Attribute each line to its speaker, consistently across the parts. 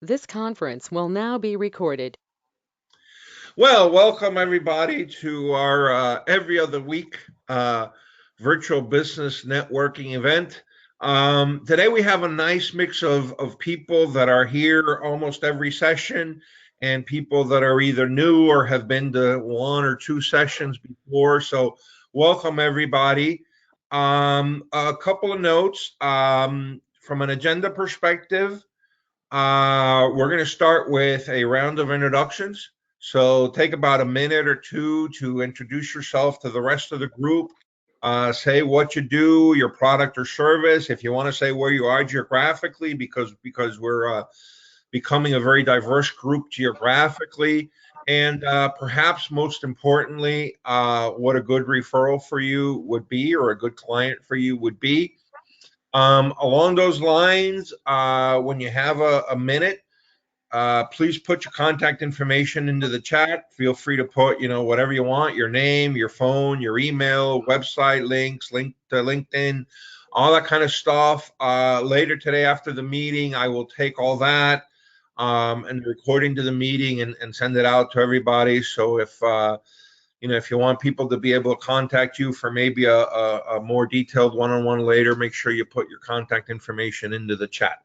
Speaker 1: This conference will now be recorded.
Speaker 2: Well, welcome everybody to our every other week virtual business networking event. Today we have a nice mix of people that are here almost every session and people that are either new or have been to one or two sessions before. So welcome everybody. A couple of notes from an agenda perspective. We're going to start with a round of introductions. So take about a minute or two to introduce yourself to the rest of the group. Say what you do, your product or service. If you want to say where you are geographically, because we're becoming a very diverse group geographically, and perhaps most importantly, what a good referral for you would be, or a good client for you would be. Along those lines, when you have a minute, please put your contact information into the chat. Feel free to put, whatever you want, your name, your phone, your email, website links, link to LinkedIn, all that kind of stuff. Later today after the meeting, I will take all that and the recording to the meeting and send it out to everybody. So if you want people to be able to contact you for maybe a more detailed one-on-one later, make sure you put your contact information into the chat.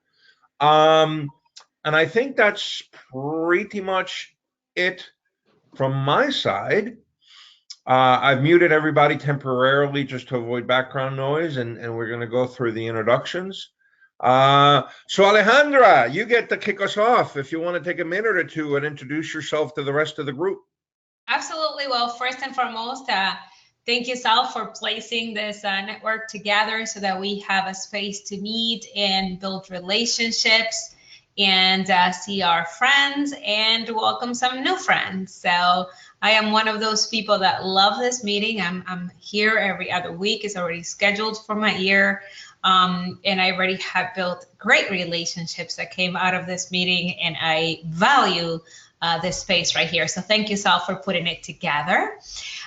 Speaker 2: And I think that's pretty much it from my side. I've muted everybody temporarily just to avoid background noise, and we're going to go through the introductions. So Alejandra, you get to kick us off if you want to take a minute or two and introduce yourself to the rest of the group.
Speaker 3: Absolutely. Well, first and foremost, thank you, Sal, for placing this network together so that we have a space to meet and build relationships and see our friends and welcome some new friends. So I am one of those people that love this meeting. I'm here every other week. It's already scheduled for my year. And I already have built great relationships that came out of this meeting, and I value this space right here. So thank you, Sal, for putting it together.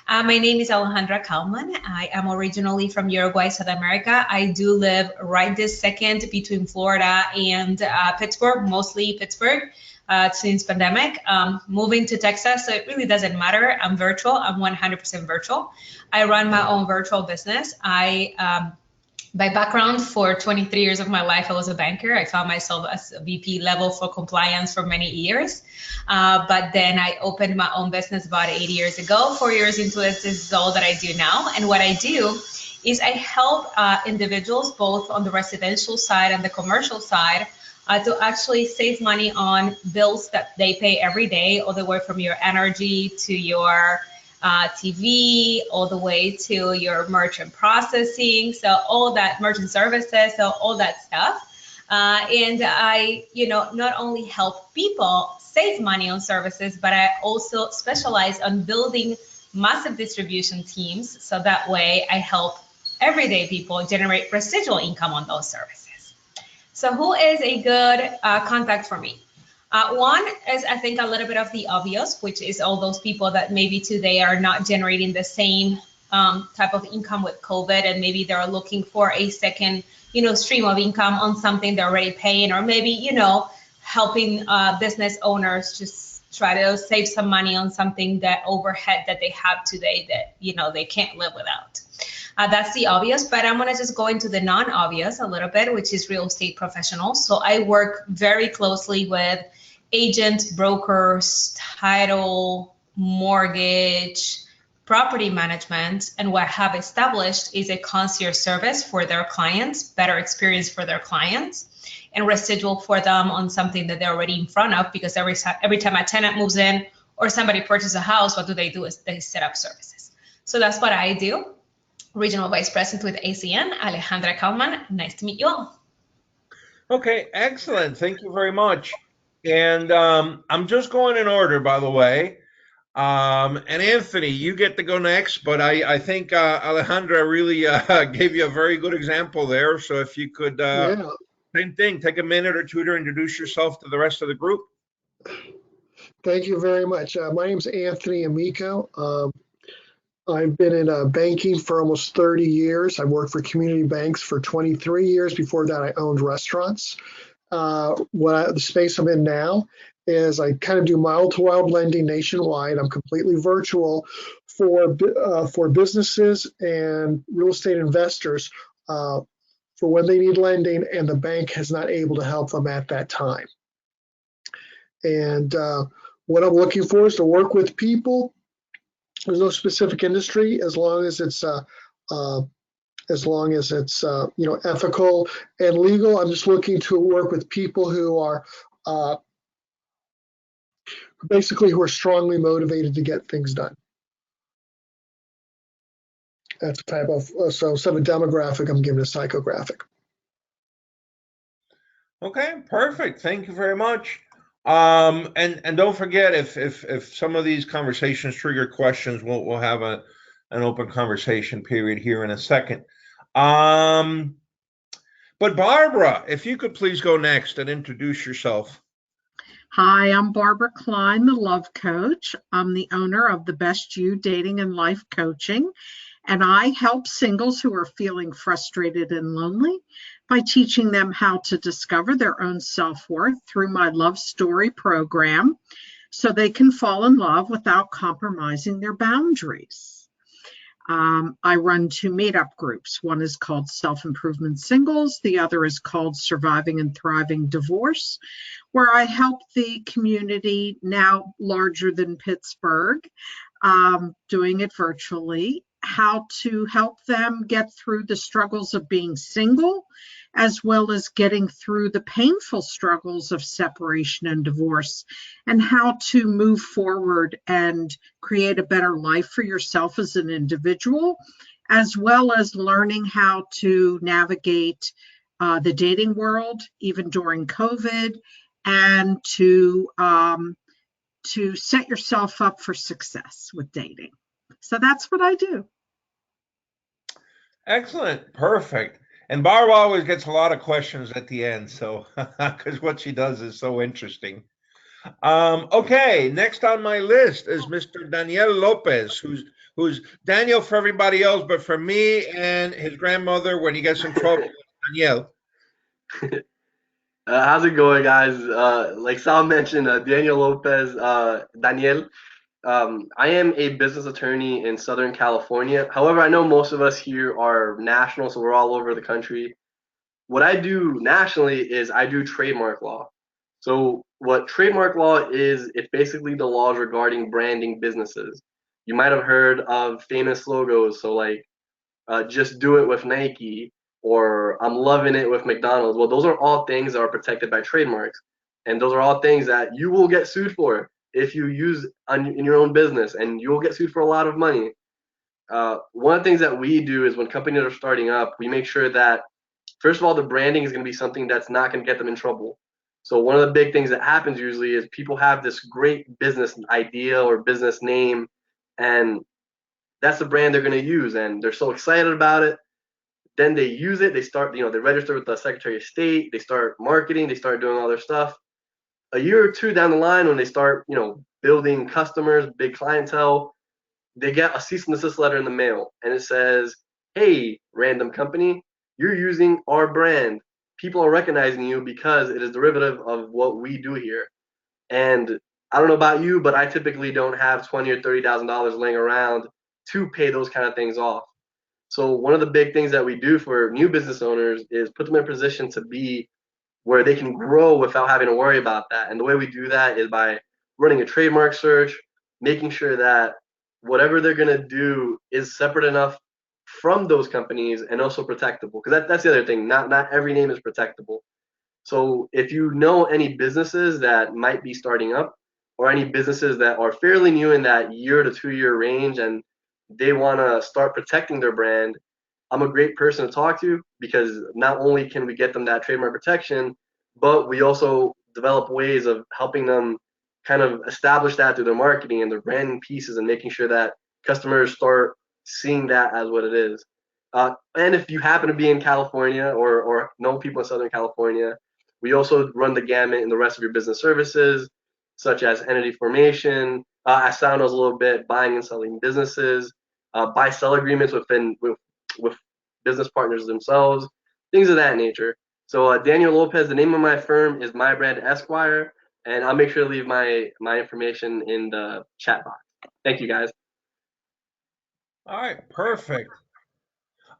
Speaker 3: My name is Alejandra Kalman. I am originally from Uruguay, South America. I do live right this second between Florida and Pittsburgh, mostly Pittsburgh, since pandemic. Moving to Texas, so it really doesn't matter. I'm virtual. I'm 100% virtual. I run my own virtual business. By background, for 23 years of my life, I was a banker. I found myself as a VP level for compliance for many years. But then I opened my own business about 8 years ago. 4 years into it, this is all that I do now. And what I do is I help individuals both on the residential side and the commercial side to actually save money on bills that they pay every day, all the way from your energy to your TV, all the way to your merchant processing, so all that merchant services, so all that stuff. And I, not only help people save money on services, but I also specialize on building massive distribution teams. So that way I help everyday people generate residual income on those services. So who is a good contact for me? One is, I think, a little bit of the obvious, which is all those people that maybe today are not generating the same type of income with COVID, and maybe they're looking for a second, stream of income on something they're already paying, or maybe, helping business owners just try to save some money on something that overhead that they have today that, they can't live without. That's the obvious, but I'm gonna just go into the non-obvious a little bit, which is real estate professionals. So I work very closely with agents, brokers, title, mortgage, property management, and what I have established is a concierge service for their clients, better experience for their clients, and residual for them on something that they're already in front of, because every time a tenant moves in or somebody purchases a house, what do is they set up services. So that's what I do. Regional Vice President with ACN, Alejandra Kalman. Nice to meet you all.
Speaker 2: Okay, excellent. Thank you very much. And I'm just going in order, by the way. And Anthony, you get to go next, but I think Alejandra really gave you a very good example there. So if you could, same thing, take a minute or two to introduce yourself to the rest of the group.
Speaker 4: Thank you very much. My name is Anthony Amico. I've been in banking for almost 30 years. I worked for community banks for 23 years. Before that, I owned restaurants. the space I'm in now is I kind of do mild-to-wild lending nationwide. I'm completely virtual for businesses and real estate investors for when they need lending and the bank is not able to help them at that time. And what I'm looking for is to work with people. There's no specific industry as long as it's ethical and legal. I'm just looking to work with people who are basically who are strongly motivated to get things done. That's a type of so instead of a demographic, I'm giving a psychographic.
Speaker 2: Okay, perfect. Thank you very much. And don't forget, if some of these conversations trigger questions, we'll have an open conversation period here in a second. But Barbara, if you could please go next and introduce yourself.
Speaker 5: Hi, I'm Barbara Klein, the Love Coach. I'm the owner of The Best You Dating and Life Coaching, and I help singles who are feeling frustrated and lonely by teaching them how to discover their own self-worth through my Love Story program so they can fall in love without compromising their boundaries. I run 2 meetup groups. One is called Self-Improvement Singles. The other is called Surviving and Thriving Divorce, where I help the community, now larger than Pittsburgh, doing it virtually, how to help them get through the struggles of being single, as well as getting through the painful struggles of separation and divorce, and how to move forward and create a better life for yourself as an individual, as well as learning how to navigate the dating world, even during COVID, and to set yourself up for success with dating. So that's what I do.
Speaker 2: Excellent. Perfect. And Barbara always gets a lot of questions at the end, so because what she does is so interesting. Okay, next on my list is Mr. Daniel Lopez, who's Daniel for everybody else, but for me and his grandmother when he gets in trouble, Daniel.
Speaker 6: How's it going, guys? Like Sal mentioned, Daniel Lopez, Daniel. I am a business attorney in Southern California. However, I know most of us here are national, so we're all over the country. What I do nationally is I do trademark law. So what trademark law is, it's basically the laws regarding branding businesses. You might have heard of famous logos, so like just do it with Nike, or I'm loving it with McDonald's. Well, those are all things that are protected by trademarks. And those are all things that you will get sued for if you use in your own business, and you will get sued for a lot of money. One of the things that we do is when companies are starting up, we make sure that, first of all, the branding is going to be something that's not going to get them in trouble. So one of the big things that happens usually is people have this great business idea or business name, and that's the brand they're going to use, and they're so excited about it. Then they use it. They start, they register with the Secretary of State. They start marketing. They start doing all their stuff. A year or two down the line, when they start, building customers, big clientele, they get a cease and desist letter in the mail, and it says, "Hey, random company, you're using our brand. People are recognizing you because it is derivative of what we do here." And I don't know about you, but I typically don't have $20,000 or $30,000 laying around to pay those kind of things off. So one of the big things that we do for new business owners is put them in a position to be where they can grow without having to worry about that. And the way we do that is by running a trademark search, making sure that whatever they're going to do is separate enough from those companies and also protectable. Because that's the other thing. Not every name is protectable. So if you know any businesses that might be starting up, or any businesses that are fairly new in that year to 2 year range, and they want to start protecting their brand, I'm a great person to talk to, because not only can we get them that trademark protection, but we also develop ways of helping them kind of establish that through their marketing and their branding pieces, and making sure that customers start seeing that as what it is. And if you happen to be in California or know people in Southern California, we also run the gamut in the rest of your business services, such as entity formation, as Sal knows a little bit, buying and selling businesses, buy-sell agreements with business partners themselves, things of that nature. So Daniel Lopez, the name of my firm is My Brand Esquire, and I'll make sure to leave my information in the chat box. Thank you, guys.
Speaker 2: All right, perfect.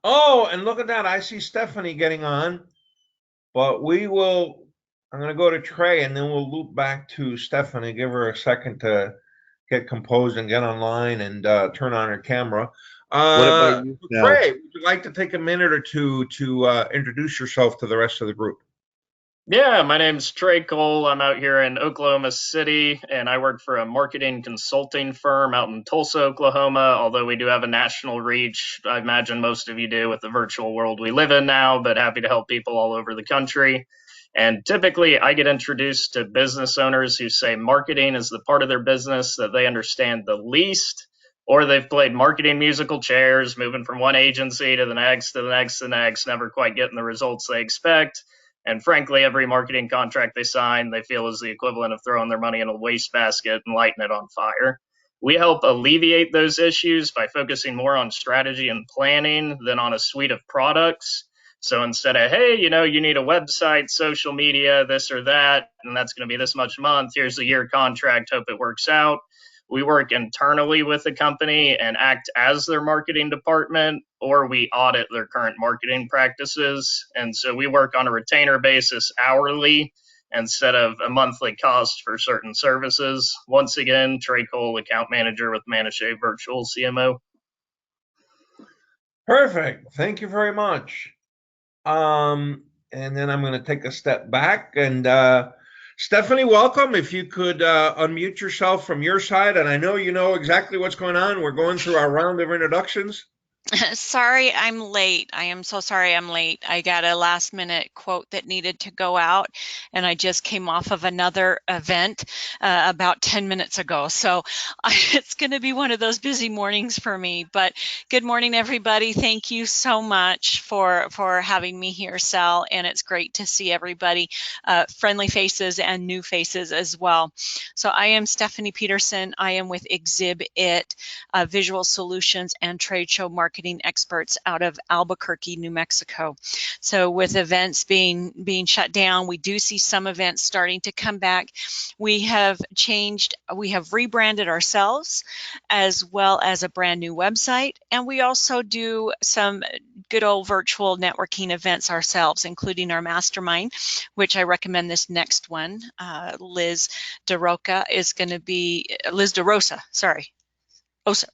Speaker 2: Oh, and look at that. I see Stephanie getting on, but I'm going to go to Trey and then we'll loop back to Stephanie, give her a second to get composed and get online and turn on her camera.
Speaker 7: What about you, Sal?
Speaker 2: Trey, would you like to take a minute or two to introduce yourself to the rest of the group?
Speaker 8: Yeah, my name's Trey Cole. I'm out here in Oklahoma City, and I work for a marketing consulting firm out in Tulsa, Oklahoma, although we do have a national reach. I imagine most of you do with the virtual world we live in now, but happy to help people all over the country. And typically, I get introduced to business owners who say marketing is the part of their business that they understand the least, or they've played marketing musical chairs, moving from one agency to the next, to the next, to the next, never quite getting the results they expect. And frankly, every marketing contract they sign, they feel is the equivalent of throwing their money in a wastebasket and lighting it on fire. We help alleviate those issues by focusing more on strategy and planning than on a suite of products. So instead of, hey, you need a website, social media, this or that, and that's going to be this much a month, here's a year contract, hope it works out. We work internally with the company and act as their marketing department, or we audit their current marketing practices. And so we work on a retainer basis hourly instead of a monthly cost for certain services. Once again, Trey Cole, account manager with Manashay Virtual CMO.
Speaker 2: Perfect. Thank you very much. And then I'm going to take a step back and Stephanie, welcome. If you could unmute yourself from your side, and I know you know exactly what's going on. We're going through our round of introductions.
Speaker 9: Sorry, I'm late. I am so sorry I'm late. I got a last minute quote that needed to go out, and I just came off of another event about 10 minutes ago. So it's going to be one of those busy mornings for me. But good morning, everybody. Thank you so much for having me here, Sal. And it's great to see everybody, friendly faces and new faces as well. So I am Stephanie Peterson. I am with Exhibit, Visual Solutions and Trade Show Marketing experts out of Albuquerque, New Mexico. So with events being shut down, we do see some events starting to come back. We have rebranded ourselves as well as a brand new website, and we also do some good old virtual networking events ourselves, including our mastermind, which I recommend this next one. Liz DeRosa is going to be Liz DeRosa, sorry.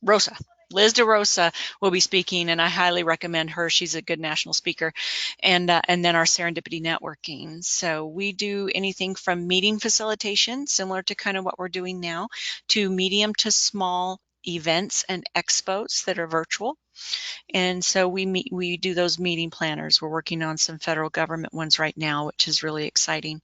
Speaker 9: Rosa. Liz DeRosa will be speaking, and I highly recommend her. She's a good national speaker. And then our serendipity networking. So we do anything from meeting facilitation, similar to kind of what we're doing now, to medium to small events and expos that are virtual. And so we do those meeting planners. We're working on some federal government ones right now, which is really exciting.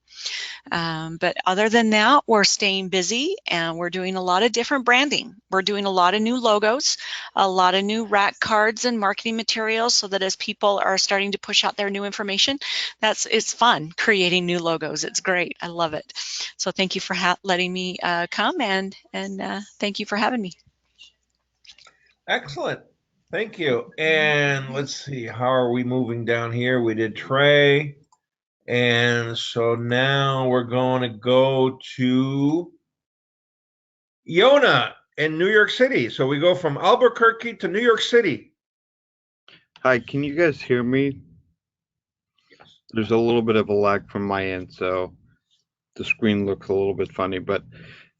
Speaker 9: But other than that, we're staying busy and we're doing a lot of different branding. We're doing a lot of new logos, a lot of new rack cards and marketing materials, so that as people are starting to push out their new information, it's fun creating new logos. It's great. I love it. So thank you for letting me come and thank you for having me.
Speaker 2: Excellent. Thank you. And let's see, how are we moving down here? We did Trey. And so now we're going to go to Yona in New York City. So we go from Albuquerque to New York City.
Speaker 7: Hi, can you guys hear me?
Speaker 2: Yes.
Speaker 7: There's a little bit of a lag from my end, so the screen looks a little bit funny, but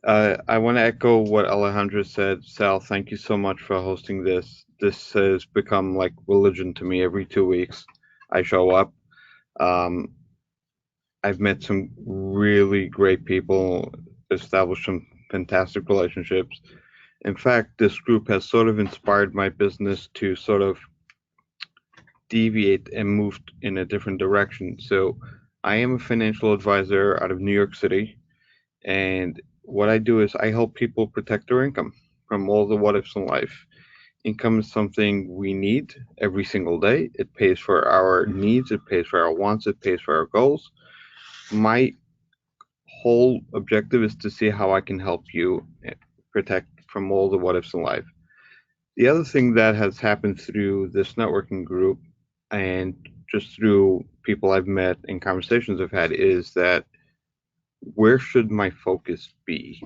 Speaker 7: I want to echo what Alejandra said. Sal, thank you so much for hosting this. This has become like religion to me. Every 2 weeks I show up. I've met some really great people, established some fantastic relationships. In fact, this group has sort of inspired my business to sort of deviate and move in a different direction. So I am a financial advisor out of New York City, and what I do is I help people protect their income from all the what ifs in life. Income is something we need every single day. It pays for our needs, it pays for our wants, it pays for our goals. My whole objective is to see how I can help you protect from all the what ifs in life. The other thing that has happened through this networking group and just through people I've met and conversations I've had, is that where should my focus be?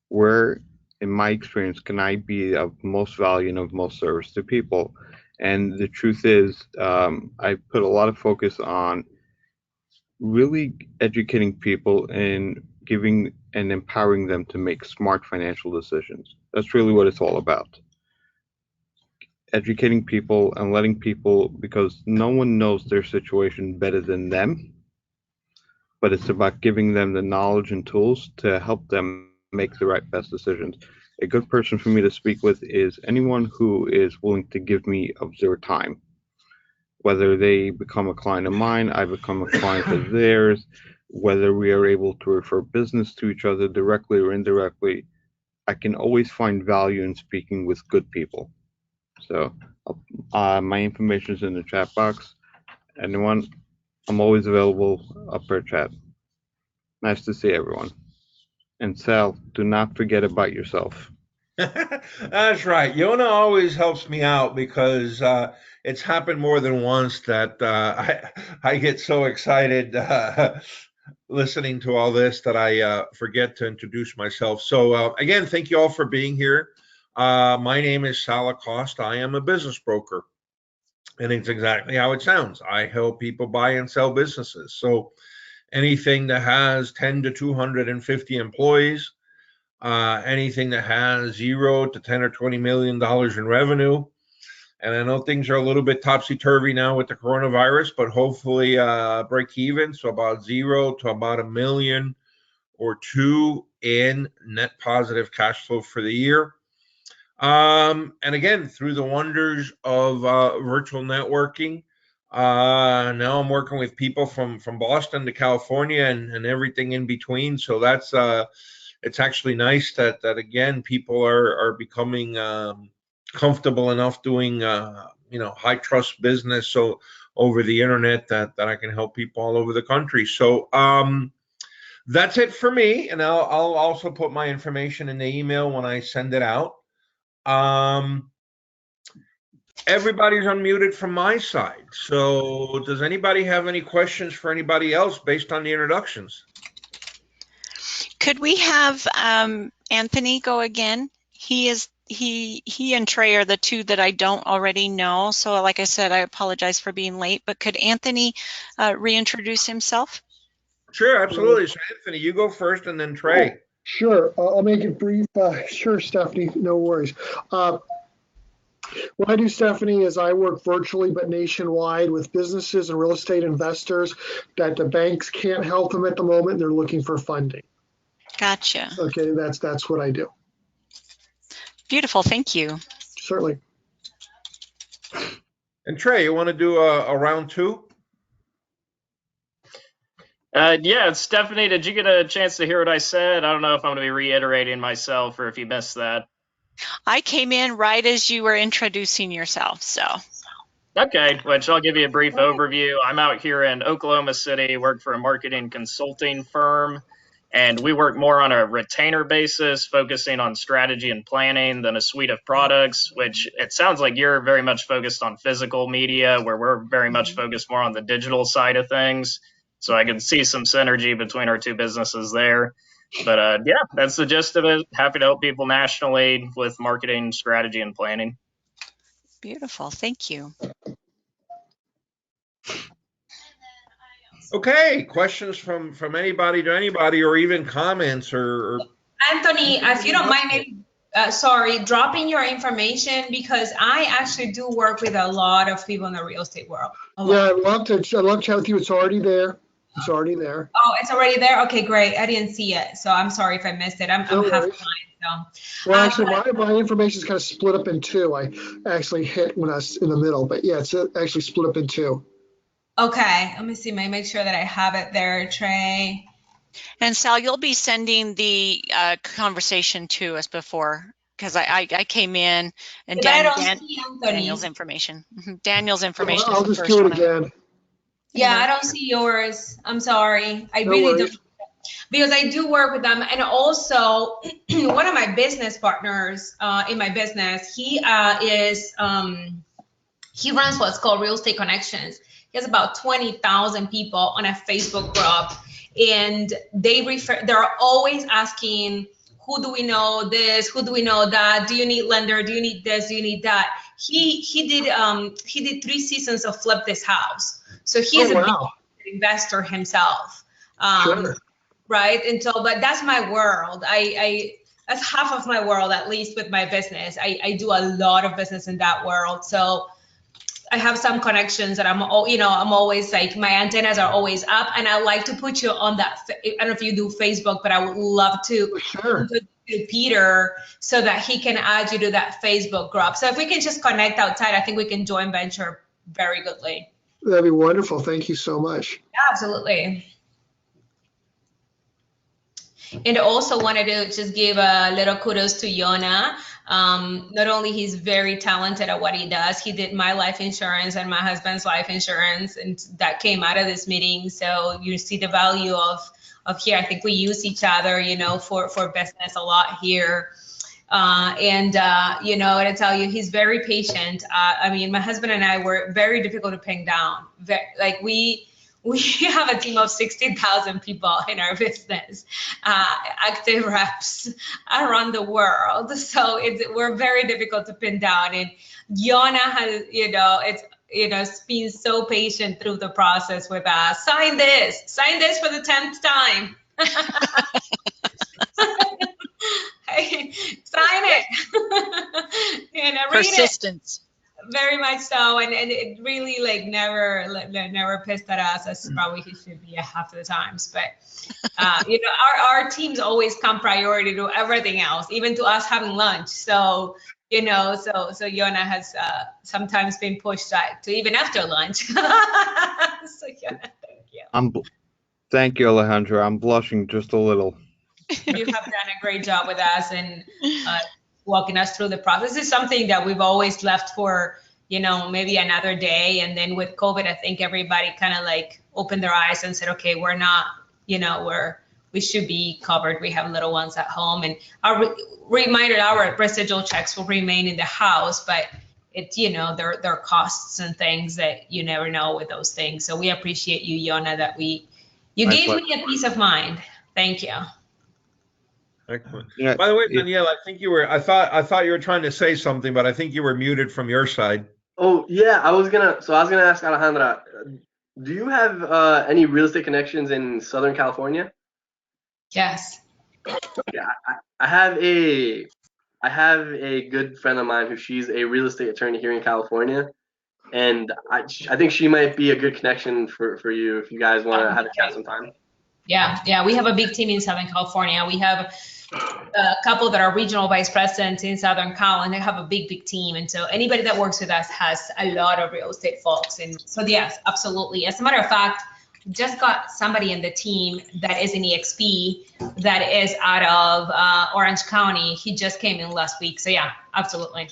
Speaker 7: Where, in my experience, can I be of most value and of most service to people? And the truth is, I put a lot of focus on really educating people and giving and empowering them to make smart financial decisions. That's really what it's all about. Educating people and letting people, because no one knows their situation better than them, but it's about giving them the knowledge and tools to help them make the right best decisions. A good person for me to speak with is anyone who is willing to give me of their time. Whether they become a client of mine, I become a client of theirs, whether we are able to refer business to each other directly or indirectly, I can always find value in speaking with good people. So my information is in the chat box. Anyone, I'm always available up for a chat. Nice to see everyone. And Sal, do not forget about yourself.
Speaker 2: That's right. Yona always helps me out because it's happened more than once that I get so excited listening to all this that I forget to introduce myself. So again, thank you all for being here. My name is Sal Acosta. I am a business broker, and it's exactly how it sounds. I help people buy and sell businesses. So anything that has 10 to 250 employees, anything that has 0 to 10 or $20 million in revenue. And I know things are a little bit topsy-turvy now with the coronavirus, but hopefully break even. So about 0 to about $1 million or $2 million in net positive cash flow for the year. And again, through the wonders of virtual networking, now I'm working with people from Boston to California and everything in between. So that's it's actually nice that again people are becoming comfortable enough doing high trust business so over the internet that I can help people all over the country. So that's it for me, and I'll also put my information in the email when I send it out. Everybody's unmuted from my side. So does anybody have any questions for anybody else based on the introductions?
Speaker 9: Could we have Anthony go again? He and Trey are the two that I don't already know. So like I said, I apologize for being late, but could Anthony reintroduce himself?
Speaker 2: Sure, absolutely. So Anthony, you go first and then Trey.
Speaker 4: Sure, I'll make it brief. Sure, Stephanie, no worries. What I do, Stephanie, is I work virtually but nationwide with businesses and real estate investors that the banks can't help them at the moment. They're looking for funding.
Speaker 9: Gotcha.
Speaker 4: Okay, that's what I do.
Speaker 9: Beautiful, thank you.
Speaker 4: Certainly.
Speaker 2: And Trey, you want to do a round two?
Speaker 8: Yeah, Stephanie, did you get a chance to hear what I said? I don't know if I'm going to be reiterating myself or if you missed that.
Speaker 9: I came in right as you were introducing yourself, so.
Speaker 8: Okay, which I'll give you a brief overview. I'm out here in Oklahoma City, work for a marketing consulting firm, and we work more on a retainer basis, focusing on strategy and planning than a suite of products, which it sounds like you're very much focused on physical media, where we're very much focused more on the digital side of things. So I can see some synergy between our two businesses there. But yeah, that's the gist of it. Happy to help people nationally with marketing, strategy, and planning.
Speaker 9: Beautiful, thank you.
Speaker 2: Okay, questions from anybody to anybody, or even comments or
Speaker 3: Anthony, if you don't mind, maybe, dropping your information, because I actually do work with a lot of people in the real estate world.
Speaker 4: Yeah, I'd love to chat with you. It's already there. It's already there.
Speaker 3: Oh, it's already there? Okay, great. I didn't see it, so I'm sorry if I missed it. I'm half blind, so.
Speaker 4: Well, actually, my information is kind of split up in two. I actually hit when I was in the middle, but yeah, it's actually split up in two.
Speaker 3: Okay, let me see. Make sure that I have it there, Trey.
Speaker 9: And Sal, you'll be sending the conversation to us before, because I came in and Daniel's information. Daniel's information.
Speaker 4: I'll just do it again.
Speaker 3: Yeah, I don't see yours. I'm sorry. I really don't. Because I do work with them. And also, one of my business partners in my business, he runs what's called Real Estate Connections. He has about 20,000 people on a Facebook group, and they're always asking, who do we know this? Who do we know that? Do you need lender? Do you need this? Do you need that? He did 3 seasons of Flip This House. So he is a big investor himself.
Speaker 4: Sure.
Speaker 3: Right. And so, but that's my world. That's half of my world, at least with my business. I do a lot of business in that world. So I have some connections that I'm always like, my antennas are always up, and I like to put you on that. I don't know if you do Facebook, but I would love to put to Peter so that he can add you to that Facebook group. So if we can just connect outside, I think we can join venture very goodly.
Speaker 4: That'd be wonderful. Thank you so much.
Speaker 3: Yeah, absolutely. And also wanted to just give a little kudos to Yona. Not only he's very talented at what he does, he did my life insurance and my husband's life insurance, and that came out of this meeting. So you see the value of here. I think we use each other, for business a lot here. And to tell you, he's very patient. I mean, my husband and I were very difficult to pin down. We have a team of 60,000 people in our business, active reps around the world. So we're very difficult to pin down. And Yona has, it's been so patient through the process with us. Sign this for the 10th time. Hey, sign it.
Speaker 9: Persistence.
Speaker 3: Read it. Very much so, and it really never pissed at us as probably he should be half the times. But our teams always come priority to everything else, even to us having lunch. So so Yona has sometimes been pushed back to even after lunch. So Yona, thank you.
Speaker 7: Thank you, Alejandra. I'm blushing just a little.
Speaker 3: You have done a great job with us and walking us through the process. Is something that we've always left for, maybe another day. And then with COVID, I think everybody kind of opened their eyes and said, okay, we're not, we should be covered. We have little ones at home, and our residual checks will remain in the house, but there are costs and things that you never know with those things. So we appreciate you, Yona, that you gave me a peace of mind. Thank you.
Speaker 2: Excellent. By the way, Danielle, I think I thought you were trying to say something, but I think you were muted from your side.
Speaker 6: Oh yeah, I was gonna ask Alejandra, do you have any real estate connections in Southern California?
Speaker 3: Yes.
Speaker 6: Yeah, I have a good friend of mine she's a real estate attorney here in California, and I think she might be a good connection for you if you guys want to have a chat sometime.
Speaker 3: Yeah, we have a big team in Southern California. We have a couple that are regional vice presidents in Southern Cal, and they have a big team. And so anybody that works with us has a lot of real estate folks. And so yes, absolutely. As a matter of fact, just got somebody in the team that is in EXP that is out of Orange County. He just came in last week. So yeah, absolutely.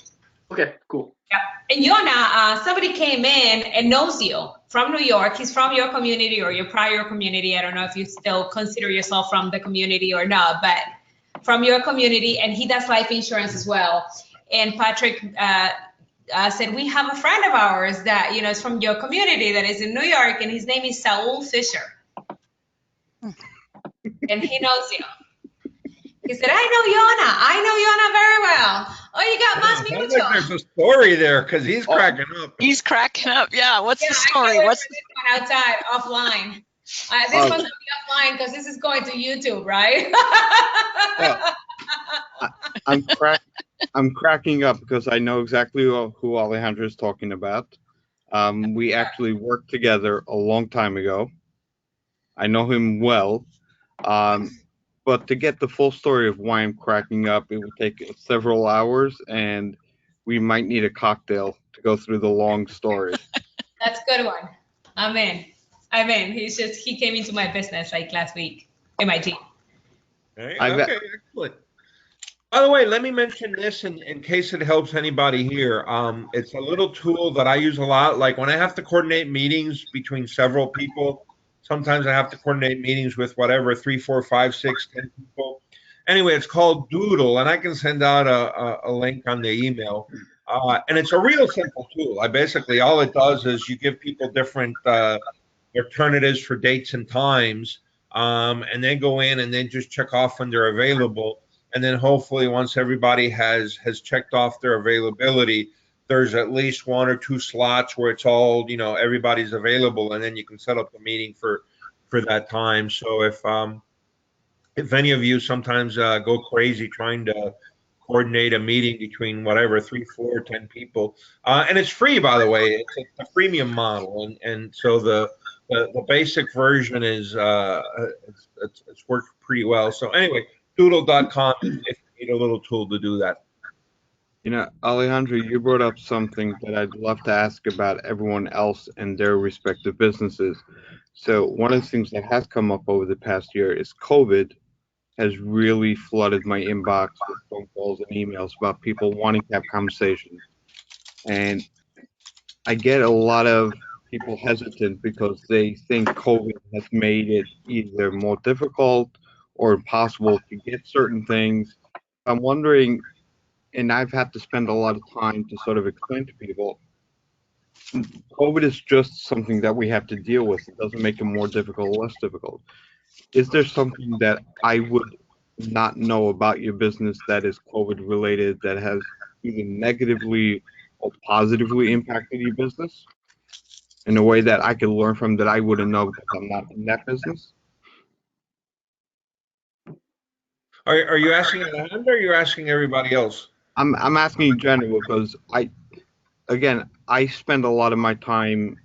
Speaker 6: Okay, cool.
Speaker 3: Yeah. And Yona, somebody came in and knows you from New York. He's from your community or your prior community. I don't know if you still consider yourself from the community or not, but from your community, and he does life insurance as well. And Patrick said, we have a friend of ours that, is from your community that is in New York, and his name is Saul Fisher. And he knows you. He said, I know Yona very well. Oh, you got Mass Mutual.
Speaker 2: Like there's a story there because he's cracking up.
Speaker 9: He's cracking up. Yeah. What's the story?
Speaker 3: What's this one outside, offline? This one's going to be offline because this is going to YouTube, right?
Speaker 7: I'm cracking up because I know exactly who Alejandra is talking about. We actually worked together a long time ago. I know him well. But to get the full story of why I'm cracking up, it would take several hours, and we might need a cocktail to go through the long story.
Speaker 3: That's a good one. I'm in. He came into my business last week in my team.
Speaker 2: Okay, excellent. By the way, let me mention this in case it helps anybody here. It's a little tool that I use a lot. Like when I have to coordinate meetings between several people, sometimes I have to coordinate meetings with 3, 4, 5, 6, 10 people. Anyway, it's called Doodle, and I can send out a link on the email. And it's a real simple tool. Basically, all it does is you give people different alternatives for dates and times, and then go in and then just check off when they're available. And then hopefully once everybody has checked off their availability, there's at least 1 or 2 slots where it's all, everybody's available, and then you can set up the meeting for that time. So if any of you sometimes go crazy trying to coordinate a meeting between whatever 3, 4, 10 people, and it's free, by the way. It's a freemium model, and so the basic version is it's worked pretty well. So anyway, doodle.com if you need a little tool to do that.
Speaker 7: Alejandro, you brought up something that I'd love to ask about everyone else and their respective businesses. So one of the things that has come up over the past year is COVID has really flooded my inbox with phone calls and emails about people wanting to have conversations. And I get a lot of people hesitant because they think COVID has made it either more difficult or impossible to get certain things. I'm wondering, and I've had to spend a lot of time to sort of explain to people, COVID is just something that we have to deal with. It doesn't make it more difficult or less difficult. Is there something that I would not know about your business that is COVID related that has either negatively or positively impacted your business in a way that I could learn from that I wouldn't know because I'm not in that business?
Speaker 2: Are you asking Alejandro, or are you asking everybody else?
Speaker 7: I'm asking in general because I spend a lot of my time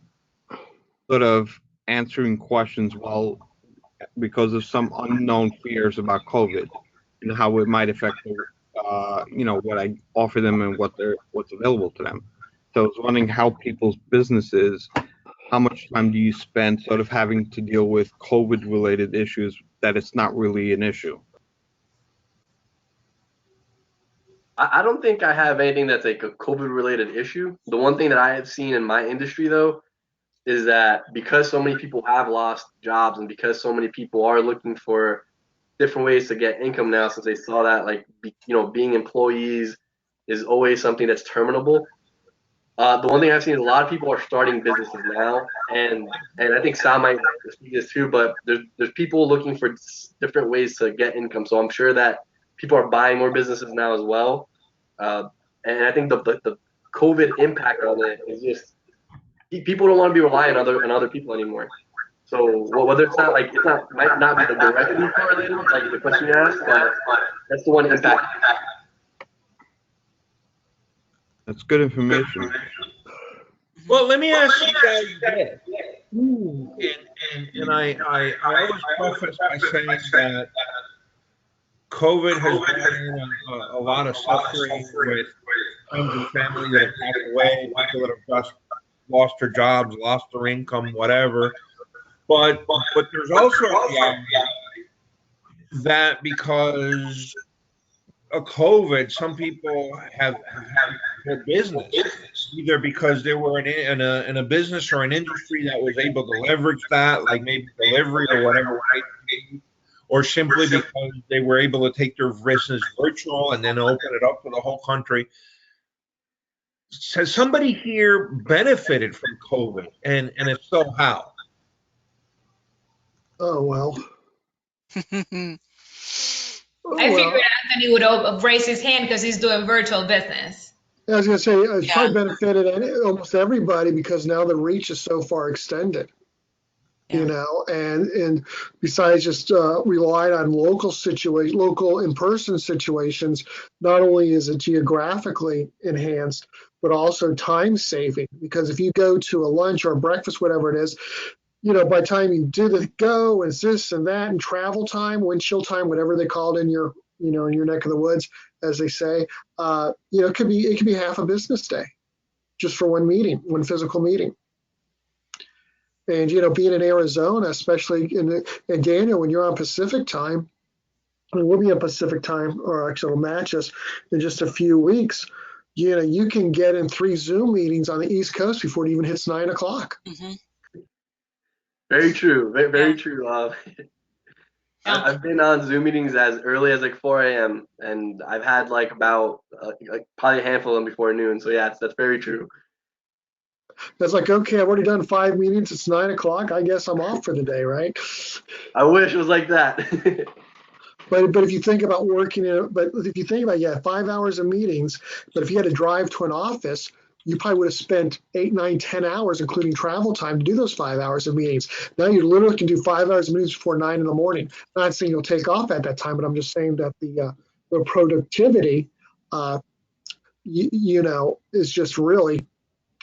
Speaker 7: sort of answering questions because of some unknown fears about COVID and how it might affect what I offer them and what's available to them. So I was wondering how people's businesses, how much time do you spend sort of having to deal with COVID related issues that it's not really an issue?
Speaker 6: I don't think I have anything that's like a COVID related issue. The one thing that I have seen in my industry though is that because so many people have lost jobs and because so many people are looking for different ways to get income now, since they saw that being employees is always something that's terminable. The one thing I've seen is a lot of people are starting businesses now, and I think Sam might see this too. But there's people looking for different ways to get income. So I'm sure that people are buying more businesses now as well. And I think the COVID impact on it is just people don't want to be relying on other people anymore. So whether it's might not be directly correlated like the question you asked, but that's the one impact.
Speaker 7: That's good information.
Speaker 2: Well, let me ask you guys this. And I always preface by saying that COVID has brought in a lot of suffering with friends and family that have passed away, people that have just lost their jobs, lost their income, whatever. But there's also a reality that because of COVID, some people have their business either because they were in a business or an industry that was able to leverage that, like maybe delivery or whatever, or simply because they were able to take their business virtual and then open it up to the whole country. Has somebody here benefited from COVID, and if so, how?
Speaker 4: Oh, well.
Speaker 3: I figured Anthony would raise his hand because he's doing virtual business.
Speaker 4: I was going to say, it's probably benefited almost everybody because now the reach is so far extended, and besides just relying on local in-person situations, not only is it geographically enhanced, but also time saving. Because if you go to a lunch or a breakfast, whatever it is, by the time you do the go and this and that and travel time, windshield time, whatever they call it in your, in your neck of the woods, as they say, it could be half a business day just for one meeting, one physical meeting. And, being in Arizona, especially and Daniel, when you're on Pacific time, we'll be on Pacific time, or actually it'll match us in just a few weeks. You can get in 3 Zoom meetings on the East Coast before it even hits 9 o'clock.
Speaker 9: Mm-hmm.
Speaker 6: Very true. Very true. I've been on Zoom meetings as early as like 4 a.m. and I've had like about like probably a handful of them before noon. So yeah, that's very true.
Speaker 4: It's like, okay, I've already done 5 meetings. It's 9 o'clock. I guess I'm off for the day, right?
Speaker 6: I wish it was like that.
Speaker 4: But if you think about but if you think about, yeah, 5 hours of meetings, but if you had to drive to an office, you probably would have spent 8, 9, 10 hours, including travel time, to do those 5 hours of meetings. Now you literally can do 5 hours of meetings before 9 in the morning. I'm not saying you'll take off at that time, but I'm just saying that the productivity, is just really.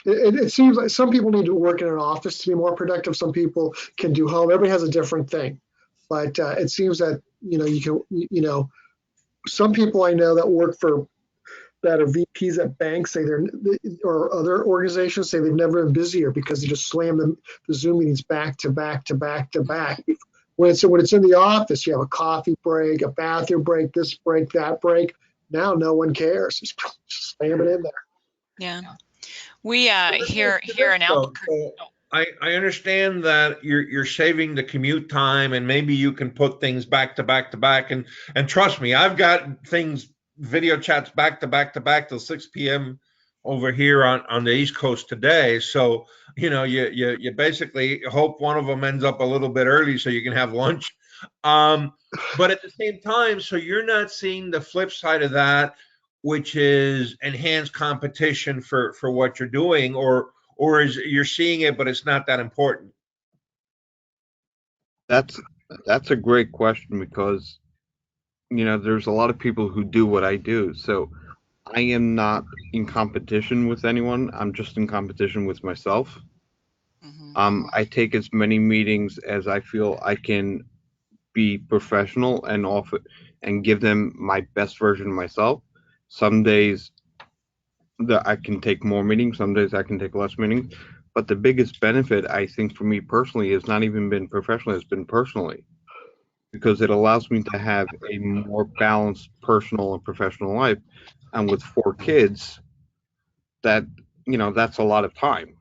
Speaker 4: It seems like some people need to work in an office to be more productive. Some people can do home. Everybody has a different thing, but it seems that you can some people I know that work that are VPs at banks say or other organizations say they've never been busier because they just slam the Zoom meetings back to back to back to back. When it's in the office, you have a coffee break, a bathroom break, this break, that break. Now no one cares. Just slam it in there.
Speaker 9: Yeah. We here in Albuquerque.
Speaker 2: I understand that you're saving the commute time and maybe you can put things back to back to back. And trust me, I've got video chats back to back to back till 6 p.m. over here on the East Coast today. So, you basically hope one of them ends up a little bit early so you can have lunch. But at the same time, so you're not seeing the flip side of that, which is enhanced competition for what you're doing, or is you're seeing it but it's not that important?
Speaker 7: That's a great question because there's a lot of people who do what I do. So I am not in competition with anyone. I'm just in competition with myself. I take as many meetings as I feel I can be professional and give them my best version of myself. Some days that I can take more meetings, some days I can take less meetings. But the biggest benefit, I think, for me personally, has not even been professionally, it's been personally, because it allows me to have a more balanced personal and professional life. And with 4 kids, that's a lot of time.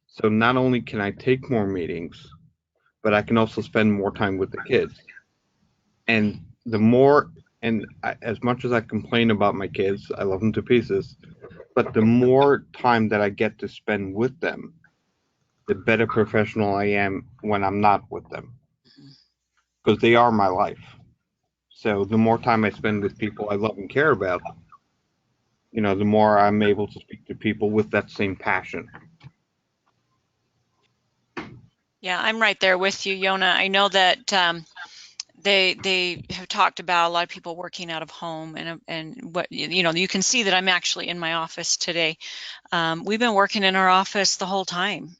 Speaker 7: So not only can I take more meetings, but I can also spend more time with the kids. And as much as I complain about my kids, I love them to pieces, but the more time that I get to spend with them, the better professional I am when I'm not with them, because they are my life. So the more time I spend with people I love and care about, the more I'm able to speak to people with that same passion.
Speaker 9: Yeah, I'm right there with you, Yona. I know that they have talked about a lot of people working out of home, and what you can see that I'm actually in my office today. We've been working in our office the whole time.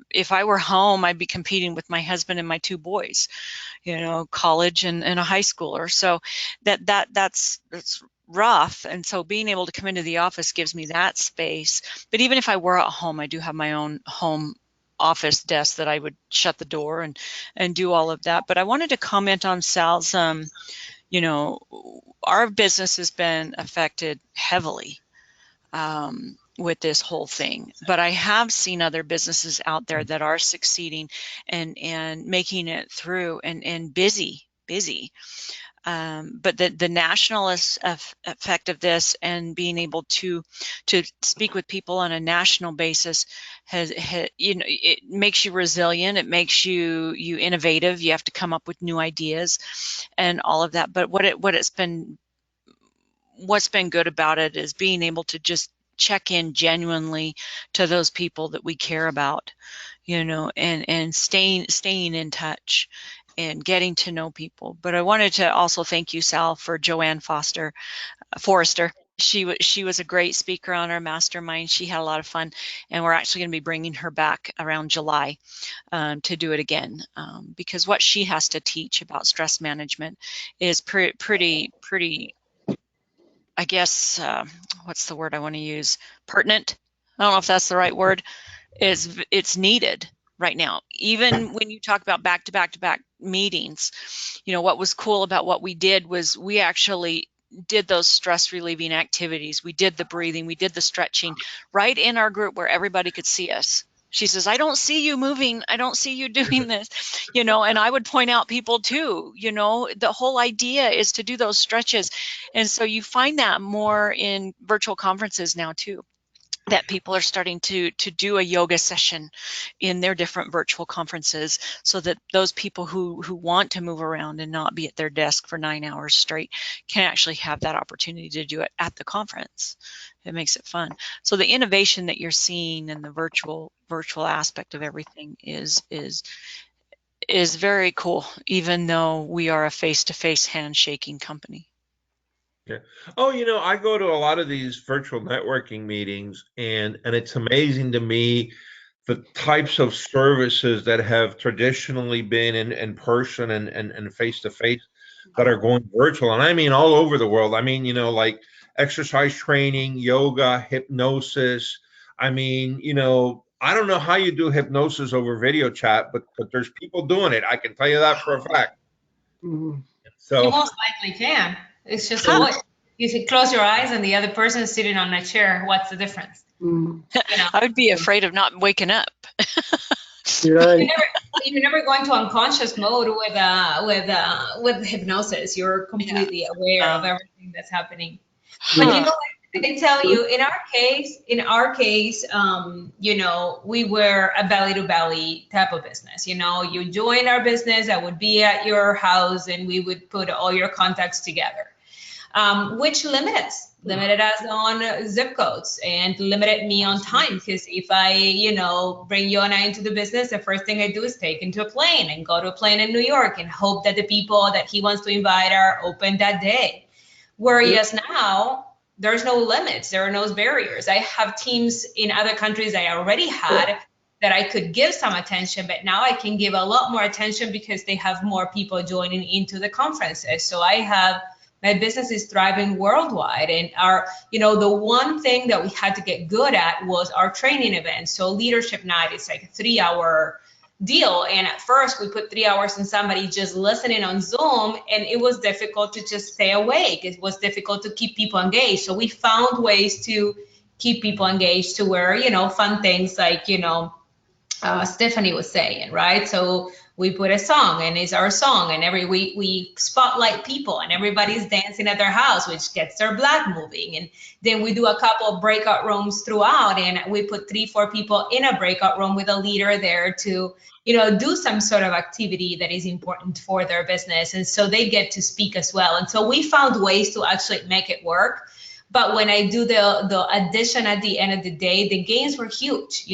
Speaker 9: If I were home, I'd be competing with my husband and my 2 boys, college and a high schooler. So that's rough. And so being able to come into the office gives me that space. But even if I were at home, I do have my own home office desk that I would shut the door and do all of that. But I wanted to comment on Sal's, our business has been affected heavily with this whole thing, but I have seen other businesses out there that are succeeding and making it through and busy. But the national effect of this and being able to speak with people on a national basis has it makes you resilient. It makes you innovative. You have to come up with new ideas and all of that. But what's been good about it is being able to just check in genuinely to those people that we care about, and staying in touch and getting to know people. But I wanted to also thank you, Sal, for Joanne Forrester. She was a great speaker on our mastermind. She had a lot of fun, and we're actually going to be bringing her back around July to do it again, because what she has to teach about stress management is pretty. I guess what's the word I want to use? Pertinent. I don't know if that's the right word. It's needed right now. Even when you talk about back to back meetings, what was cool about what we did was we actually did those stress relieving activities. We did the breathing, we did the stretching right in our group where everybody could see us. She says, I don't see you moving. I don't see you doing this, and I would point out people too, the whole idea is to do those stretches. And so you find that more in virtual conferences now too, that people are starting to do a yoga session in their different virtual conferences, so that those people who want to move around and not be at their desk for 9 hours straight can actually have that opportunity to do it at the conference. It makes it fun. So the innovation that you're seeing in the virtual aspect of everything is very cool, even though we are a face-to-face handshaking company.
Speaker 2: Yeah. Oh, I go to a lot of these virtual networking meetings, and it's amazing to me the types of services that have traditionally been in person and face to face that are going virtual. And I mean all over the world. I mean, like exercise training, yoga, hypnosis. I mean, I don't know how you do hypnosis over video chat, but there's people doing it. I can tell you that for a fact.
Speaker 4: Mhm.
Speaker 2: So
Speaker 3: You most likely can. It's just a voice. You should close your eyes and the other person is sitting on a chair. What's the difference?
Speaker 4: Mhm.
Speaker 9: I would be afraid of not waking up.
Speaker 4: You're right.
Speaker 3: You never go into unconscious mode with hypnosis. You're completely aware of everything that's happening. But I tell you, in our case, we were a belly to belly type of business. You joined our business, I would be at your house, and we would put all your contacts together, which limited us on zip codes and limited me on time. Because if I, bring Yona into the business, the first thing I do is take him to a plane and go to a plane in New York and hope that the people that he wants to invite are open that day. Whereas now, there's no limits. There are no barriers. I have teams in other countries I already had that I could give some attention, but now I can give a lot more attention because they have more people joining into the conferences. So my business is thriving worldwide. And the one thing that we had to get good at was our training events. So leadership night is like a 3-hour deal. And at first we put 3 hours on somebody just listening on Zoom, and it was difficult to just stay awake. It was difficult to keep people engaged. So we found ways to keep people engaged to where, fun things like, Stephanie was saying, right? So we put a song, and it's our song, and every week we spotlight people, and everybody's dancing at their house, which gets their blood moving. And then we do a couple of breakout rooms throughout, and we put 3-4 people in a breakout room with a leader there to, do some sort of activity that is important for their business. And so they get to speak as well. And so we found ways to actually make it work. But when I do the addition at the end of the day, the gains were huge.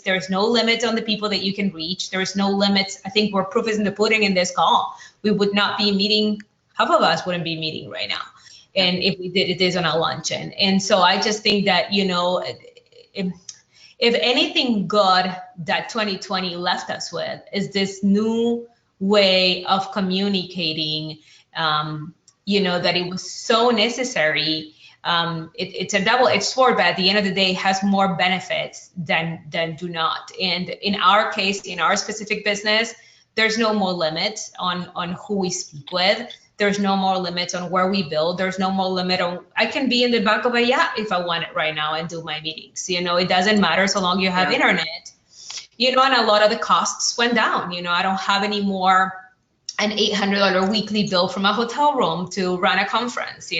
Speaker 3: There's no limit on the people that you can reach. There's no limits. I think we're proof is in the pudding in this call. We would not be meeting. Half of us wouldn't be meeting right now. And if we did, it is on a luncheon. And so I just think that, if anything good that 2020 left us with is this new way of communicating, that it was so necessary. It's a double-edged sword, but at the end of the day, it has more benefits than do not. And in our case, in our specific business, there's no more limits on who we speak with. There's no more limits on where we build. There's no more limit on, I can be in the back of a yacht if I want it right now and do my meetings. It doesn't matter so long you have internet. And a lot of the costs went down. I don't have any more an $800 weekly bill from a hotel room to run a conference.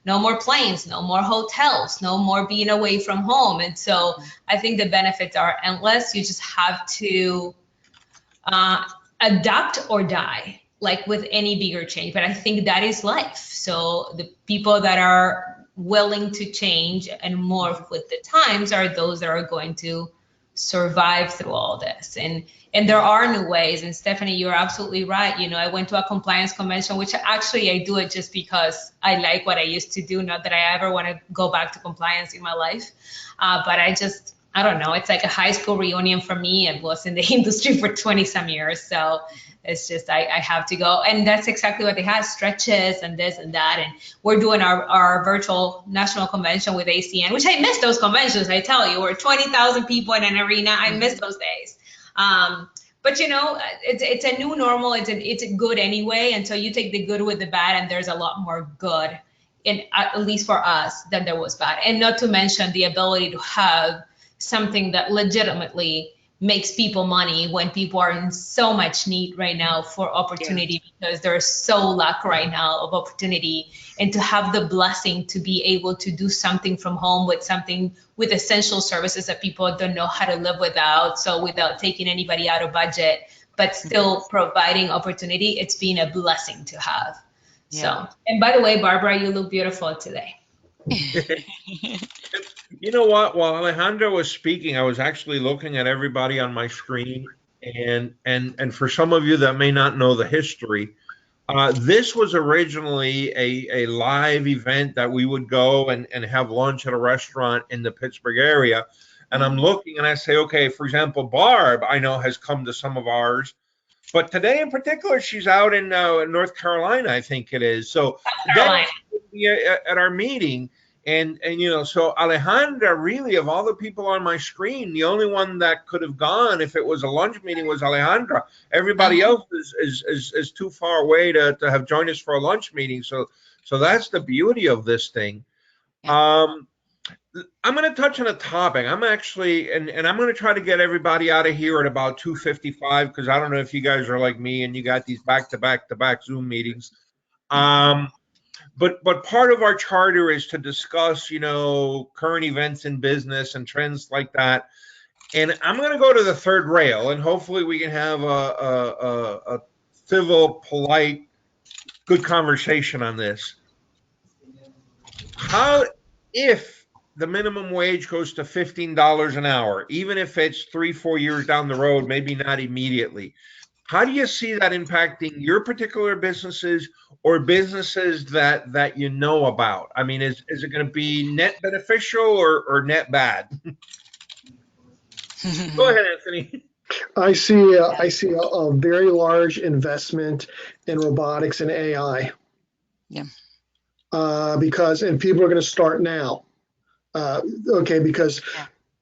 Speaker 3: No more planes, no more hotels, no more being away from home. And so I think the benefits are endless. You just have to adapt or die, like with any bigger change. But I think that is life. So the people that are willing to change and morph with the times are those that are going to survive through all this. And there are new ways. And Stephanie, you're absolutely right. I went to a compliance convention, which actually I do it just because I like what I used to do. Not that I ever want to go back to compliance in my life. But I don't know. It's like a high school reunion for me. I was in the industry for 20 some years. So it's just, I have to go. And that's exactly what they had, stretches and this and that. And we're doing our virtual national convention with ACN, which I miss those conventions. I tell you, we're 20,000 people in an arena. I miss those days. But it's a new normal. It's good anyway. And so you take the good with the bad, and there's a lot more good at least for us than there was bad. And not to mention the ability to have something that legitimately makes people money when people are in so much need right now for opportunity, because there's so lack right now of opportunity, and to have the blessing to be able to do something from home with essential services that people don't know how to live without, so without taking anybody out of budget, but still providing opportunity, it's been a blessing to have. So, and by the way, Barbara, you look beautiful today.
Speaker 2: You know what? While Alejandra was speaking, I was actually looking at everybody on my screen, and for some of you that may not know the history, this was originally a live event that we would go and have lunch at a restaurant in the Pittsburgh area. And I'm looking and I say, okay, for example, Barb, I know has come to some of ours, but today in particular, she's out in North Carolina, I think it is. So that's at our meeting. And so Alejandra, really, of all the people on my screen, the only one that could have gone if it was a lunch meeting was Alejandra. Everybody else is too far away to have joined us for a lunch meeting. So that's the beauty of this thing. I'm going to touch on a topic. I'm actually, and I'm going to try to get everybody out of here at about 2:55, because I don't know if you guys are like me and you got these back-to-back Zoom meetings. But part of our charter is to discuss, current events in business and trends like that. And I'm going to go to the third rail, and hopefully we can have a civil, polite, good conversation on this. If the minimum wage goes to $15 an hour, even if it's 3-4 years down the road, maybe not immediately, how do you see that impacting your particular businesses or businesses that you know about? I mean, is it going to be net beneficial or net bad? Go ahead, Anthony.
Speaker 4: I see a very large investment in robotics and AI.
Speaker 9: Yeah.
Speaker 4: Because people are going to start now. Because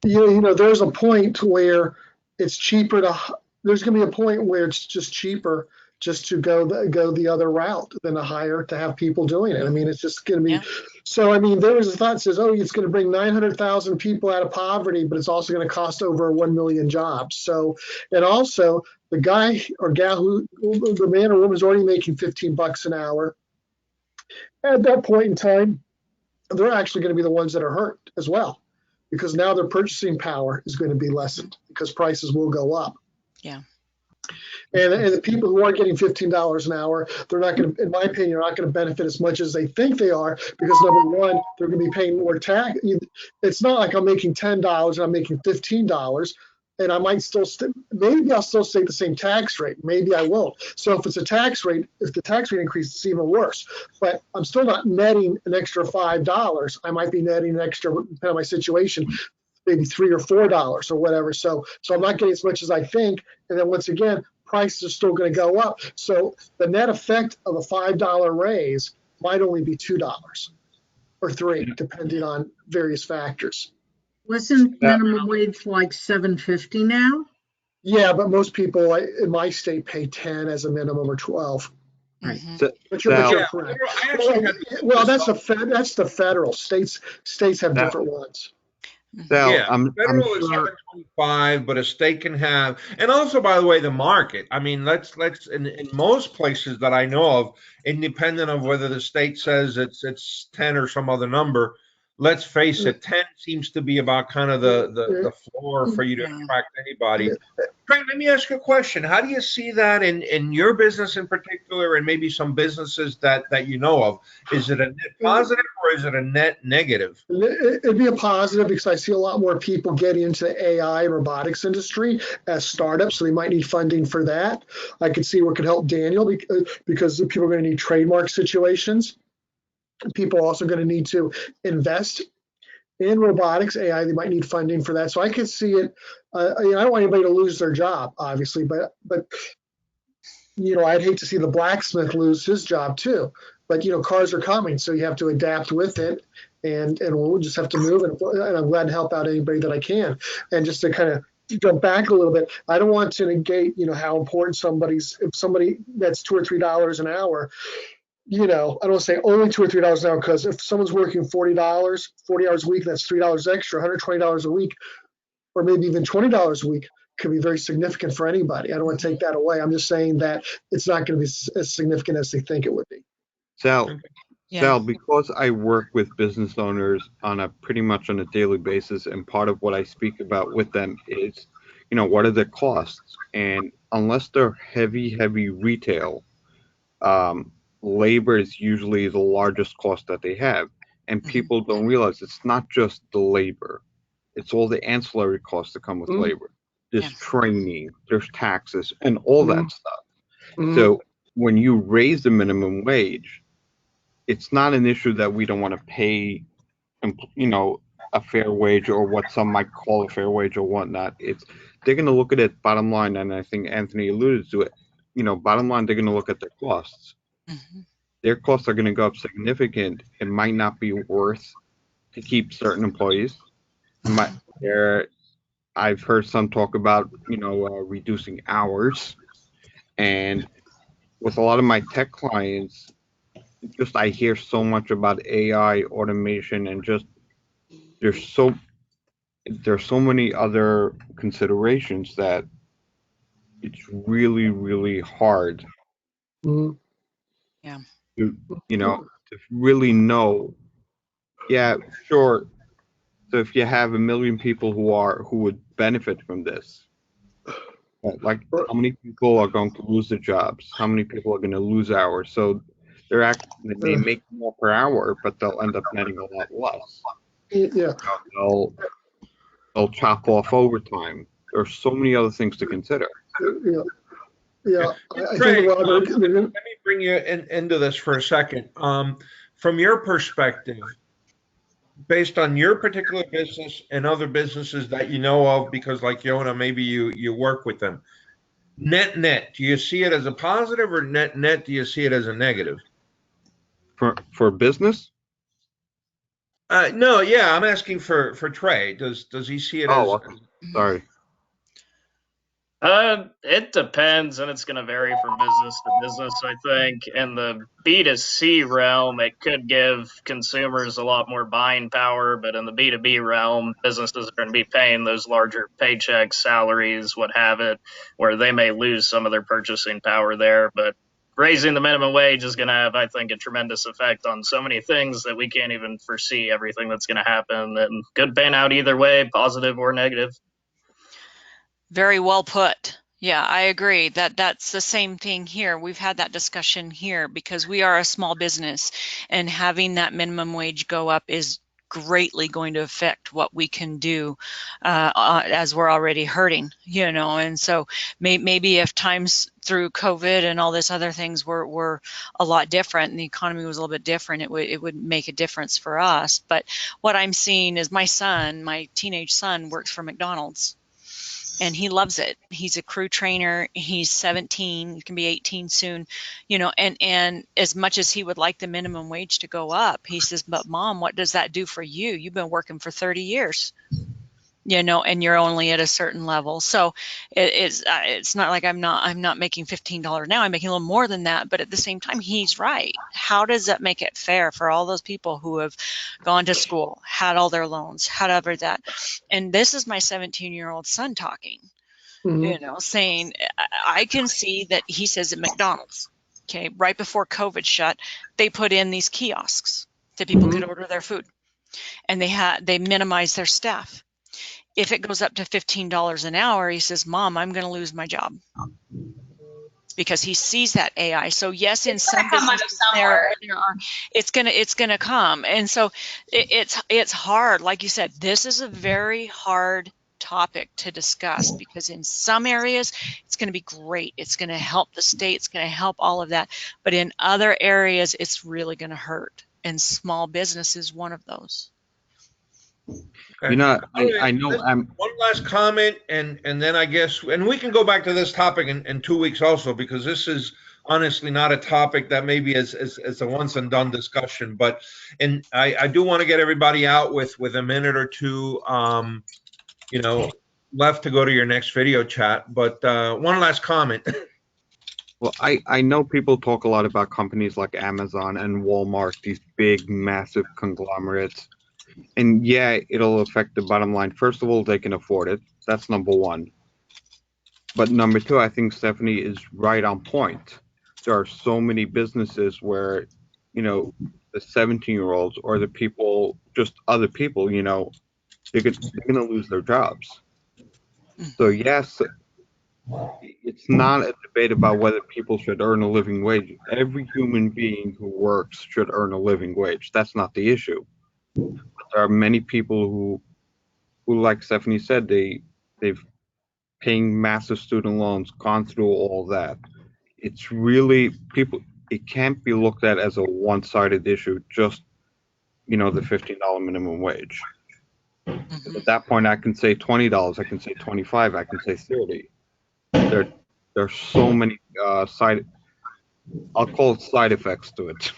Speaker 4: there's a point where it's cheaper there's going to be a point where it's just cheaper just to go the other route than to have people doing it. I mean, it's just going to be. So, I mean, there was a thought that says, it's going to bring 900,000 people out of poverty, but it's also going to cost over 1 million jobs. So, and also the guy or gal the man or woman is already making $15 an hour. At that point in time, they're actually going to be the ones that are hurt as well, because now their purchasing power is going to be lessened because prices will go up.
Speaker 9: Yeah.
Speaker 4: And the people who are getting $15 an hour, they're not going to, in my opinion, are not going to benefit as much as they think they are, because number one, they're going to be paying more tax. It's not like I'm making $10 and I'm making $15. And I might still, maybe I'll still stay at the same tax rate. Maybe I won't. So if the tax rate increases, it's even worse. But I'm still not netting an extra $5. I might be netting an extra, depending on my situation, maybe $3 or $4 or whatever. So I'm not getting as much as I think. And then once again, prices are still going to go up. So the net effect of a $5 raise might only be $2 or $3, depending on various factors.
Speaker 5: Wasn't minimum wage like $7.50 now?
Speaker 4: Yeah, but most people in my state pay 10 as a minimum or 12.
Speaker 5: Right.
Speaker 4: But you're correct. Well, that's the federal. States have different ones.
Speaker 2: Federal is 725, but a state can have, and also, by the way, the market. I mean, let's in most places that I know of, independent of whether the state says it's 10 or some other number, let's face it, 10 seems to be about kind of the floor for you to attract anybody. Frank, let me ask you a question. How do you see that in your business in particular, and maybe some businesses that you know of? Is it a net positive or is it a net negative?
Speaker 4: It'd be a positive, because I see a lot more people getting into the AI and robotics industry as startups, so they might need funding for that. I could see where it could help Daniel, because people are going to need trademark situations. People are also going to need to invest in robotics, AI. They might need funding for that. So I could see it. I don't want anybody to lose their job, obviously, but I'd hate to see the blacksmith lose his job too. But cars are coming, so you have to adapt with it, and we'll just have to move. And I'm glad to help out anybody that I can. And just to kind of jump back a little bit, I don't want to negate how important if somebody that's $2 or $3 an hour. I don't want to say only $2 or $3 an hour, because if someone's working 40 hours a week, that's $3 extra, $120 a week. or maybe even $20 a week could be very significant for anybody. I don't want to take that away. I'm just saying that it's not going to be as significant as they think it would be.
Speaker 7: Sal,
Speaker 9: Yeah.
Speaker 7: Sal, because I work with business owners on a pretty much on a daily basis, and part of what I speak about with them is, what are the costs? And unless they're heavy retail, labor is usually the largest cost that they have. And people don't realize it's not just the labor, it's all the ancillary costs that come with labor. There's training, there's taxes, and all that stuff. So when you raise the minimum wage, it's not an issue that we don't want to pay, a fair wage or what some might call a fair wage or whatnot. They're going to look at it bottom line, and I think Anthony alluded to it. Bottom line, they're going to look at their costs. Their costs are going to go up significant. It might not be worth to keep certain employees. I've heard some talk about, reducing hours. And with a lot of my tech clients, I hear so much about AI, automation, and there's so many other considerations that it's really, really hard to really know. Yeah, sure. So if you have 1 million people who would benefit from this, like how many people are going to lose their jobs? How many people are going to lose hours? So they may make more per hour, but they'll end up netting a lot less.
Speaker 4: Yeah.
Speaker 7: They'll chop off overtime. There's so many other things to consider.
Speaker 4: Yeah.
Speaker 2: Craig, let me bring you into this for a second. From your perspective, based on your particular business and other businesses that you know of, because like Yona, maybe you work with them, net, do you see it as a positive, or net, do you see it as a negative?
Speaker 7: For business?
Speaker 2: No, yeah, I'm asking for Trey. Does he see it as?
Speaker 7: Sorry.
Speaker 8: It depends, and it's going to vary from business to business, I think. In the B2C realm, it could give consumers a lot more buying power, but in the B2B realm, businesses are going to be paying those larger paychecks, salaries, what have it, where they may lose some of their purchasing power there. But raising the minimum wage is going to have, I think, a tremendous effect on so many things that we can't even foresee everything that's going to happen, and could pan out either way, positive or negative.
Speaker 9: Very well put. Yeah, I agree that's the same thing here. We've had that discussion here because we are a small business, and having that minimum wage go up is greatly going to affect what we can do as we're already hurting, and so maybe if times through COVID and all this other things were a lot different and the economy was a little bit different, it would make a difference for us. But what I'm seeing is my teenage son works for McDonald's. And he loves it. He's a crew trainer. He's 17, he can be 18 soon, and as much as he would like the minimum wage to go up, he says, but Mom, what does that do for you? You've been working for 30 years, and you're only at a certain level. So it's not like I'm not making $15 now. I'm making a little more than that. But at the same time, he's right. How does that make it fair for all those people who have gone to school, had all their loans, had ever that? And this is my 17-year-old son talking, saying, I can see that he says at McDonald's, okay, right before COVID shut, they put in these kiosks that people could order their food, and they minimized their staff. If it goes up to $15 an hour, he says, Mom, I'm going to lose my job, because he sees that AI. So yes, in some businesses it's going to come. And so it's hard. Like you said, this is a very hard topic to discuss, because in some areas it's going to be great. It's going to help the state. It's going to help all of that. But in other areas, it's really going to hurt. And small business is one of those.
Speaker 2: Okay.
Speaker 7: I know.
Speaker 2: One last comment, and then I guess, and we can go back to this topic in 2 weeks also, because this is honestly not a topic that maybe is a once and done discussion. But I do want to get everybody out with a minute or two, left to go to your next video chat. But one last comment.
Speaker 7: Well, I know people talk a lot about companies like Amazon and Walmart, these big, massive conglomerates. And yeah, it'll affect the bottom line. First of all, they can afford it. That's number one. But number two, I think Stephanie is right on point. There are so many businesses where, you know, the 17-year-olds or the people, just other people, you know, they're going to lose their jobs. So yes, it's not a debate about whether people should earn a living wage. Every human being who works should earn a living wage. That's not the issue. But there are many people who, like Stephanie said, they've paying massive student loans, gone through all that. It's really people. It can't be looked at as a one-sided issue. Just, you know, the $15 minimum wage. At that point, I can say $20. I can say 25. I can say 30. There's so many I'll call it side effects to it.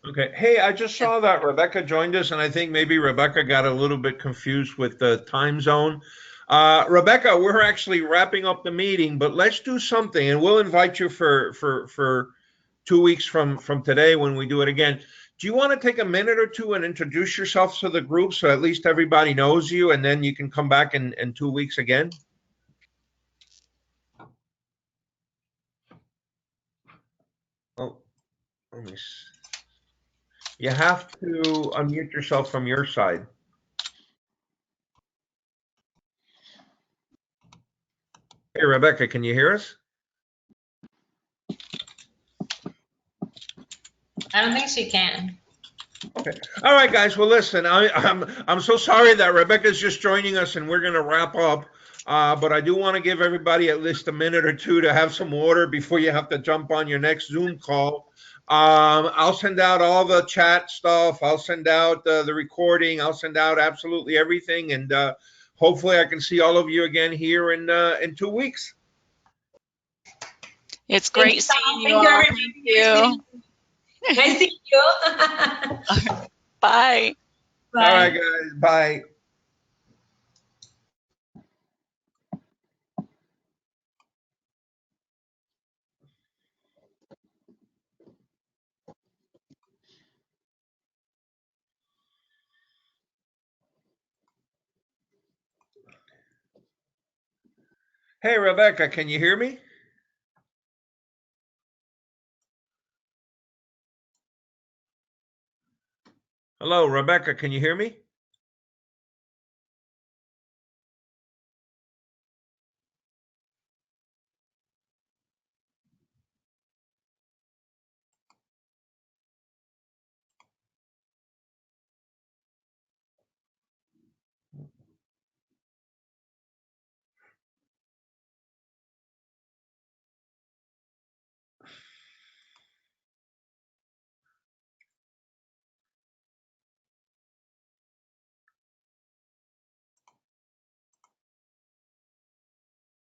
Speaker 2: Okay. Hey, I just saw that Rebecca joined us, and I think maybe Rebecca got a little bit confused with the time zone. Rebecca, we're actually wrapping up the meeting, but let's do something, and we'll invite you for 2 weeks from today when we do it again. Do you want to take a minute or two and introduce yourself to the group so at least everybody knows you, and then you can come back in 2 weeks again? Oh, let me see. You have to unmute yourself from your side. Hey, Rebecca, can you hear us?
Speaker 3: I don't think she can.
Speaker 2: Okay. All right, guys. Well, listen, I'm so sorry that Rebecca's just joining us, and we're going to wrap up. But I do want to give everybody at least a minute or two to have some water before you have to jump on your next Zoom call. I'll send out all the chat stuff. I'll send out the recording. I'll send out absolutely everything, and hopefully, I can see all of you again here in 2 weeks.
Speaker 9: It's great seeing you all. Thank you.
Speaker 3: Nice seeing you.
Speaker 9: Bye.
Speaker 2: All right, guys. Bye. Hey, Rebecca, can you hear me? Hello, Rebecca, can you hear me?